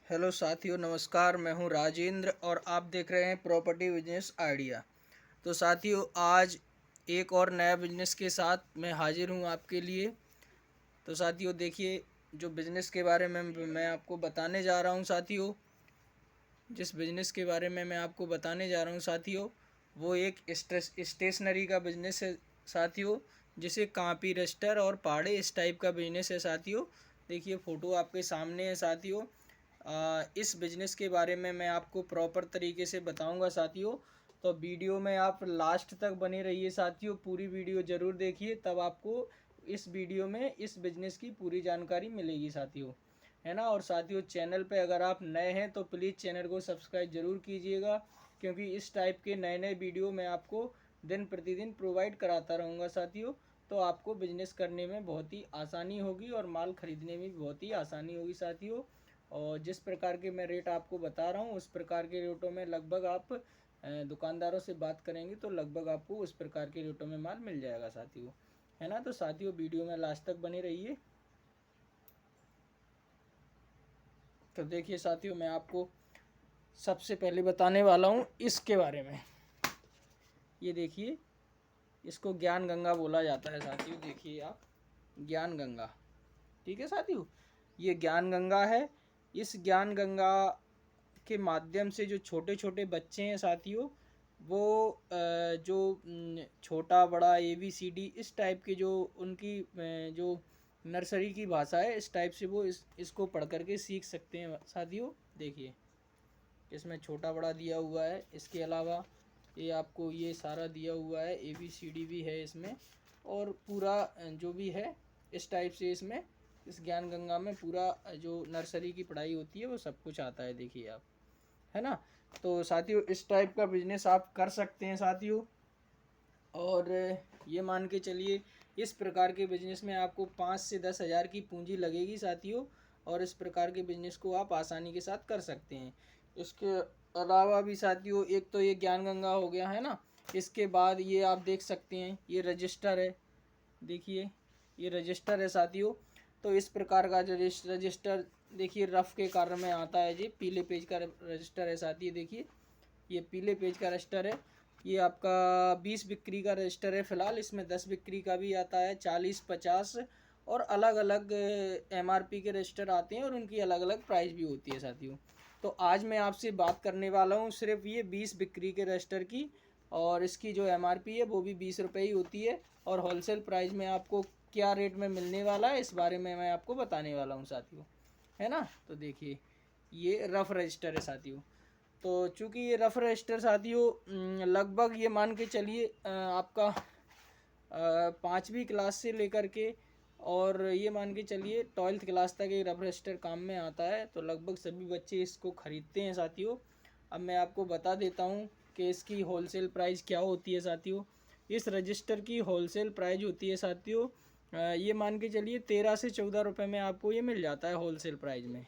Hello साथियों, नमस्कार। मैं हूं राजेंद्र और आप देख रहे हैं प्रॉपर्टी बिजनेस आइडिया। तो साथियों, आज एक और नया बिजनेस के साथ मैं हाजिर हूं आपके लिए। तो साथियों देखिए, जो बिज़नेस के बारे में मैं आपको बताने जा रहा हूं साथियों, जिस बिज़नेस के बारे में मैं आपको बताने जा रहा हूं साथियों, वो एक स्टेशनरी का बिज़नेस है साथियों, जिसे कापी रजिस्टर और पहाड़े इस टाइप का बिज़नेस है साथियों। देखिए फ़ोटो आपके सामने है साथियों। इस बिज़नेस के बारे में मैं आपको प्रॉपर तरीके से बताऊंगा साथियों। तो वीडियो में आप लास्ट तक बने रहिए साथियों, पूरी वीडियो ज़रूर देखिए, तब आपको इस वीडियो में इस बिज़नेस की पूरी जानकारी मिलेगी साथियों, है ना। और साथियों, चैनल पे अगर आप नए हैं तो प्लीज़ चैनल को सब्सक्राइब ज़रूर कीजिएगा, क्योंकि इस टाइप के नए नए वीडियो मैं आपको दिन प्रतिदिन प्रोवाइड कराता रहूँगा साथियों। तो आपको बिजनेस करने में बहुत ही आसानी होगी और माल ख़रीदने में भी बहुत ही आसानी होगी साथियों। और जिस प्रकार के मैं रेट आपको बता रहा हूँ, उस प्रकार के रेटों में लगभग आप दुकानदारों से बात करेंगे तो लगभग आपको उस प्रकार के रेटों में माल मिल जाएगा साथियों, है ना। तो साथियों, वीडियो में लास्ट तक बने रहिए। तो देखिए साथियों, मैं आपको सबसे पहले बताने वाला हूँ इसके बारे में। ये देखिए, इसको ज्ञान गंगा बोला जाता है साथियों। देखिए आप, ज्ञान गंगा, ठीक है साथियों, ये ज्ञान गंगा है। इस ज्ञान गंगा के माध्यम से जो छोटे छोटे बच्चे हैं साथियों, वो जो छोटा बड़ा ABCD इस टाइप के जो उनकी जो नर्सरी की भाषा है, इस टाइप से वो इसको पढ़ करके सीख सकते हैं साथियों। देखिए, इसमें छोटा बड़ा दिया हुआ है, इसके अलावा ये आपको ये सारा दिया हुआ है, ABCD भी है इसमें, और पूरा जो भी है इस टाइप से इसमें, इस ज्ञान गंगा में पूरा जो नर्सरी की पढ़ाई होती है वो सब कुछ आता है। देखिए आप, है ना। तो साथियों, इस टाइप का बिजनेस आप कर सकते हैं साथियों। और ये मान के चलिए, इस प्रकार के बिजनेस में आपको 5 से 10 हज़ार की पूंजी लगेगी साथियों, और इस प्रकार के बिजनेस को आप आसानी के साथ कर सकते हैं। इसके अलावा भी साथियों, एक तो ये ज्ञान गंगा हो गया, है ना। इसके बाद ये आप देख सकते हैं, ये रजिस्टर है। देखिए, ये रजिस्टर है साथियों। तो इस प्रकार का रजिस्टर देखिए, रफ के कार्य में आता है। जी, पीले पेज का रजिस्टर है साथियों। देखिए, ये पीले पेज का रजिस्टर है। ये आपका 20 बिक्री का रजिस्टर है फिलहाल। इसमें 10 बिक्री का भी आता है, 40, 50 और अलग अलग MRP के रजिस्टर आते हैं, और उनकी अलग अलग प्राइस भी होती है साथियों। तो आज मैं आपसे बात करने वाला हूँ सिर्फ ये 20 बिक्री के रजिस्टर की, और इसकी जो MRP है वो भी 20 रुपये ही होती है। और होलसेल प्राइस में आपको क्या रेट में मिलने वाला है, इस बारे में मैं आपको बताने वाला हूँ साथियों, है ना। तो देखिए, ये रफ रजिस्टर है साथियों। तो चूँकि ये रफ रजिस्टर साथियों, लगभग ये मान के चलिए आपका 5वीं क्लास से लेकर के, और ये मान के चलिए 12th क्लास तक ये रफ रजिस्टर काम में आता है। तो लगभग सभी बच्चे इसको ख़रीदते हैं साथियों। अब मैं आपको बता देता हूँ कि इसकी होलसेल प्राइस क्या होती है साथियों। इस रजिस्टर की होलसेल प्राइस होती है साथियों, ये मान के चलिए 13 से 14 रुपये में आपको ये मिल जाता है होलसेल प्राइस में।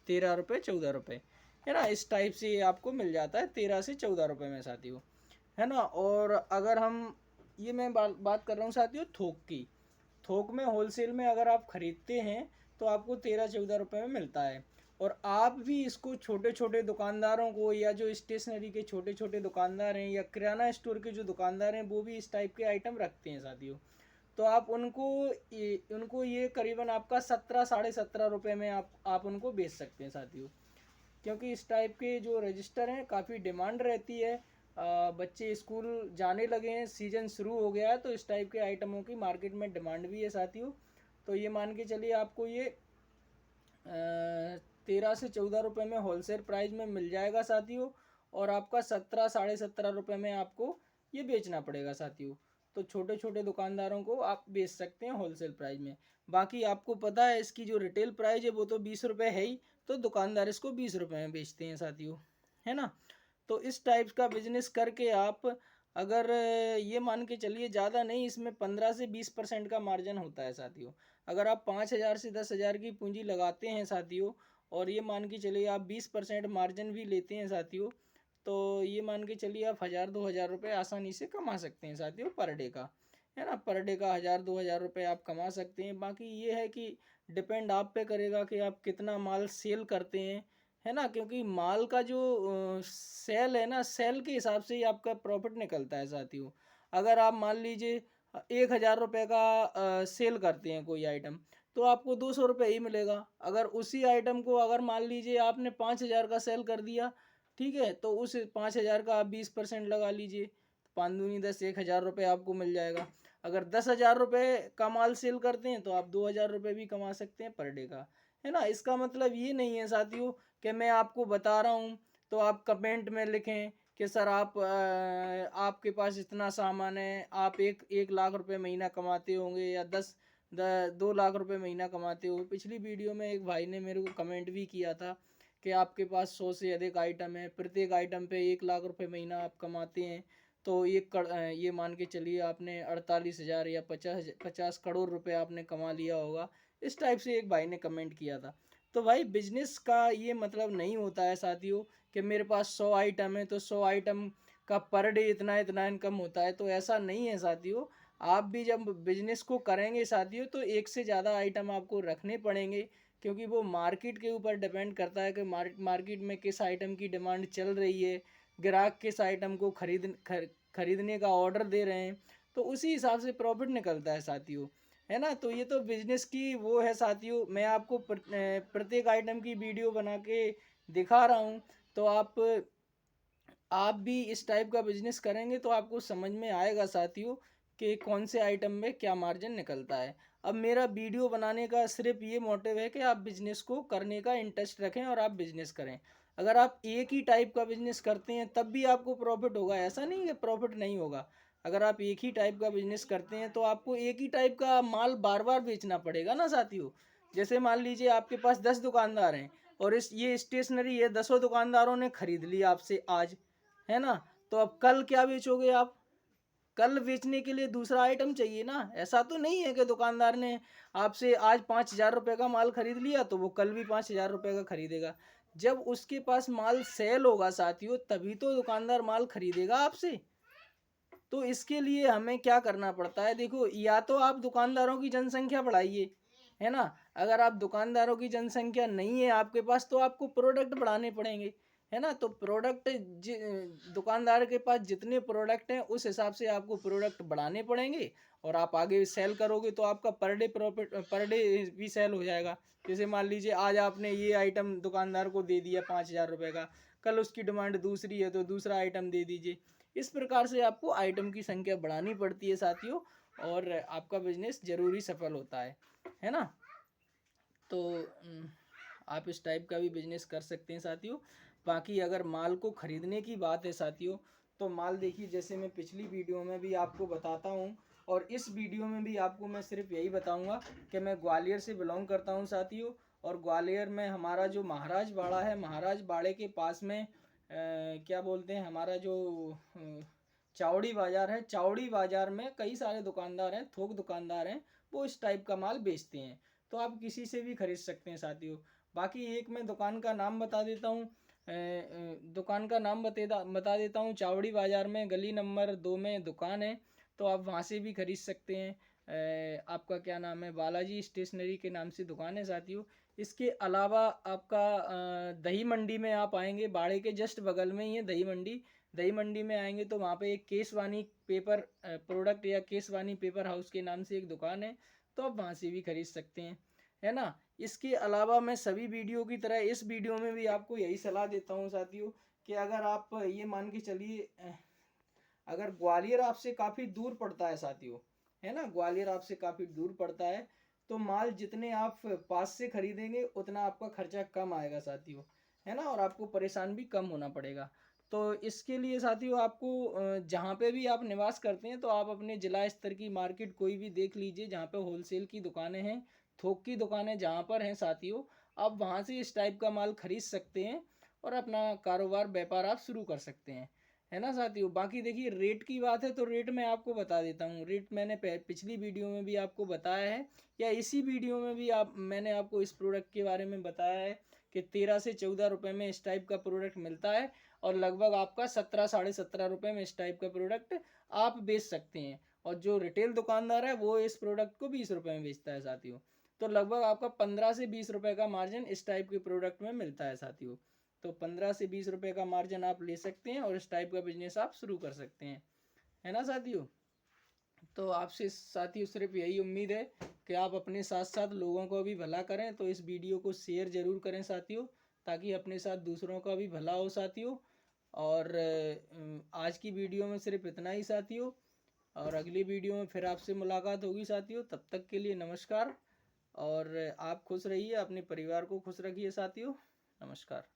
13 रुपये, 14 रुपये, है ना। इस टाइप से ये आपको मिल जाता है 13 से 14 रुपये में साथियों, है ना। और अगर हम, ये मैं बात कर रहा हूँ साथियों थोक की। थोक में, होलसेल में अगर आप ख़रीदते हैं तो आपको 13-14 रुपये में मिलता है। और आप भी इसको छोटे छोटे दुकानदारों को, या जो स्टेशनरी के छोटे छोटे दुकानदार हैं, या किराना स्टोर के जो दुकानदार हैं, वो भी इस टाइप के आइटम रखते हैं साथियों। तो आप उनको ये करीबन आपका 17, 17.5 रुपये में आप उनको बेच सकते हैं साथियों। क्योंकि इस टाइप के जो रजिस्टर हैं काफ़ी डिमांड रहती है। बच्चे स्कूल जाने लगे हैं, सीज़न शुरू हो गया है, तो इस टाइप के आइटमों की मार्केट में डिमांड भी है साथियों। तो ये मान के चलिए, आपको ये 13 से 14 रुपये में होलसेल प्राइस में मिल जाएगा साथियों। और आपका 17, 17.5 रुपये में आपको ये बेचना पड़ेगा साथियों। तो छोटे छोटे दुकानदारों को आप बेच सकते हैं होलसेल प्राइस में। बाकी आपको पता है, इसकी जो रिटेल प्राइस है वो तो 20 रुपये है ही, तो दुकानदार इसको 20 रुपये में बेचते हैं साथियों, है ना। तो इस टाइप का बिजनेस करके आप, अगर ये मान के चलिए, ज़्यादा नहीं, इसमें 15 से 20% का मार्जिन होता है साथियों। अगर आप 5 हज़ार से 10 हज़ार की पूंजी लगाते हैं साथियों, और ये मान के चलिए आप 20% मार्जिन भी लेते हैं साथियों, तो ये मान के चलिए आप 1000-2000 रुपये आसानी से कमा सकते हैं साथियों पर डे का, है ना। पर डे का 1000-2000 रुपये आप कमा सकते हैं। बाकी ये है कि डिपेंड आप पे करेगा कि आप कितना माल सेल करते हैं, है ना, क्योंकि माल का जो सेल है ना, सेल के हिसाब से ही आपका प्रॉफिट निकलता है साथियों। अगर आप मान लीजिए 1,000 रुपये का सेल करते हैं कोई आइटम, तो आपको 200 रुपये ही मिलेगा। अगर उसी आइटम को अगर मान लीजिए आपने 5,000 का सेल कर दिया, ठीक है, तो उस 5,000 का आप 20% लगा लीजिए, 5 दूनी 10, 1,000 रुपये आपको मिल जाएगा। अगर 10,000 रुपये का माल सेल करते हैं तो आप 2,000 रुपये भी कमा सकते हैं पर डे का, है ना। इसका मतलब ये नहीं है साथियों कि मैं आपको बता रहा हूँ तो आप कमेंट में लिखें कि सर आपके पास इतना सामान है, आप 1 लाख रुपए महीना कमाते होंगे या 2 लाख रुपए महीना कमाते हो। पिछली वीडियो में एक भाई ने मेरे को कमेंट भी किया था कि आपके पास 100 से अधिक आइटम है, प्रत्येक आइटम पे 1 लाख रुपए महीना आप कमाते हैं, तो ये मान के चलिए आपने 48,000 या 50 करोड़ रुपए आपने कमा लिया होगा। इस टाइप से एक भाई ने कमेंट किया था। तो भाई बिजनेस का ये मतलब नहीं होता है साथियों कि मेरे पास 100 आइटम है तो 100 आइटम का पर डे इतना इतना इनकम होता है, तो ऐसा नहीं है साथियों। आप भी जब बिजनेस को करेंगे साथियों तो एक से ज़्यादा आइटम आपको रखने पड़ेंगे, क्योंकि वो मार्केट के ऊपर डिपेंड करता है कि मार्केट में किस आइटम की डिमांड चल रही है, ग्राहक किस आइटम को खरीदने का ऑर्डर दे रहे हैं, तो उसी हिसाब से प्रॉफिट निकलता है साथियों, है ना। तो ये तो बिजनेस की वो है साथियों, मैं आपको प्रत्येक आइटम की वीडियो बना के दिखा रहा हूँ। तो आप भी इस टाइप का बिजनेस करेंगे तो आपको समझ में आएगा साथियों कि कौन से आइटम में क्या मार्जिन निकलता है। अब मेरा वीडियो बनाने का सिर्फ ये मोटिव है कि आप बिजनेस को करने का इंटरेस्ट रखें और आप बिजनेस करें। अगर आप एक ही टाइप का बिजनेस करते हैं तब भी आपको प्रॉफिट होगा, ऐसा नहीं कि प्रॉफिट नहीं होगा। अगर आप एक ही टाइप का बिजनेस करते हैं तो आपको एक ही टाइप का माल बार बार बेचना पड़ेगा ना साथियों। जैसे मान लीजिए आपके पास 10 दुकानदार हैं और ये स्टेशनरी है, 10 दुकानदारों ने खरीद ली आपसे आज, है ना। तो अब कल क्या बेचोगे आप? कल बेचने के लिए दूसरा आइटम चाहिए ना। ऐसा तो नहीं है कि दुकानदार ने आपसे आज 5,000 रुपये का माल खरीद लिया तो वो कल भी 5,000 रुपये का खरीदेगा। जब उसके पास माल सेल होगा साथियों तभी तो दुकानदार माल खरीदेगा आपसे। तो इसके लिए हमें क्या करना पड़ता है, देखो, या तो आप दुकानदारों की जनसंख्या बढ़ाइए, है ना। अगर आप दुकानदारों की जनसंख्या नहीं है आपके पास तो आपको प्रोडक्ट बढ़ाने पड़ेंगे, है ना। तो दुकानदार के पास जितने प्रोडक्ट हैं उस हिसाब से आपको प्रोडक्ट बढ़ाने पड़ेंगे और आप आगे सेल करोगे तो आपका per day profit, per day भी सेल हो जाएगा। जैसे मान लीजिए आज आपने ये आइटम दुकानदार को दे दिया 5,000 रुपये का, कल उसकी डिमांड दूसरी है तो दूसरा आइटम दे दीजिए। इस प्रकार से आपको आइटम की संख्या बढ़ानी पड़ती है साथियों, और आपका बिजनेस जरूरी सफल होता है ना। तो आप इस टाइप का भी बिजनेस कर सकते हैं साथियों। बाकी अगर माल को ख़रीदने की बात है साथियों, तो माल देखिए, जैसे मैं पिछली वीडियो में भी आपको बताता हूँ और इस वीडियो में भी आपको मैं सिर्फ यही बताऊँगा कि मैं ग्वालियर से बिलोंग करता हूँ साथियों। और ग्वालियर में हमारा जो महाराज बाड़ा है, महाराज बाड़े के पास में क्या बोलते हैं, हमारा जो चावड़ी बाज़ार है, चावड़ी बाज़ार में कई सारे दुकानदार हैं, थोक दुकानदार हैं, वो इस टाइप का माल बेचते हैं। तो आप किसी से भी खरीद सकते हैं साथियों। बाकी एक मैं दुकान का नाम बता देता हूँ, दुकान का नाम बता देता हूँ। चावड़ी बाज़ार में गली नंबर 2 में दुकान है, तो आप वहाँ से भी खरीद सकते हैं। आपका क्या नाम है, बालाजी स्टेशनरी के नाम से दुकान है साथियों। इसके अलावा आपका दही मंडी में आप आएंगे, बाड़े के जस्ट बगल में ही है दही मंडी। दही मंडी में आएंगे तो वहाँ पे एक केसवानी पेपर प्रोडक्ट या केसवानी पेपर हाउस के नाम से एक दुकान है, तो आप वहाँ से भी खरीद सकते हैं, है ना। इसके अलावा मैं सभी वीडियो की तरह इस वीडियो में भी आपको यही सलाह देता हूँ साथियों कि अगर आप ये मान के चलिए, अगर ग्वालियर आपसे काफ़ी दूर पड़ता है साथियों, है ना, ग्वालियर आपसे काफ़ी दूर पड़ता है, तो माल जितने आप पास से खरीदेंगे उतना आपका खर्चा कम आएगा साथियों, है ना, और आपको परेशान भी कम होना पड़ेगा। तो इसके लिए साथियों आपको जहाँ पे भी आप निवास करते हैं तो आप अपने ज़िला स्तर की मार्केट कोई भी देख लीजिए जहाँ पे होलसेल की दुकानें हैं, थोक की दुकानें जहाँ पर हैं साथियों, आप वहाँ से इस टाइप का माल खरीद सकते हैं और अपना कारोबार व्यापार आप शुरू कर सकते हैं, है ना साथियों। बाकी देखिए, रेट की बात है तो रेट मैं आपको बता देता हूँ। रेट मैंने पिछली वीडियो में भी आपको बताया है, या इसी वीडियो में भी मैंने आपको इस प्रोडक्ट के बारे में बताया है कि 13 से 14 रुपये में इस टाइप का प्रोडक्ट मिलता है और लगभग आपका 17 साढ़े 17 रुपये में इस टाइप का प्रोडक्ट आप बेच सकते हैं। और जो रिटेल दुकानदार है वो इस प्रोडक्ट को 20 रुपये में बेचता है साथियों। तो लगभग आपका 15 से 20 रुपये का मार्जिन इस टाइप के प्रोडक्ट में मिलता है साथियों। तो 15 से 20 रुपए का मार्जिन आप ले सकते हैं और इस टाइप का बिजनेस आप शुरू कर सकते हैं, है ना साथियों। तो आपसे साथियों सिर्फ यही उम्मीद है कि आप अपने साथ साथ लोगों को भी भला करें। तो इस वीडियो को शेयर ज़रूर करें साथियों, ताकि अपने साथ दूसरों का भी भला हो साथियों। और आज की वीडियो में सिर्फ इतना ही साथियों, और अगली वीडियो में फिर आपसे मुलाकात होगी साथियों। तब तक के लिए नमस्कार, और आप खुश रहिए, अपने परिवार को खुश रखिए साथियों। नमस्कार।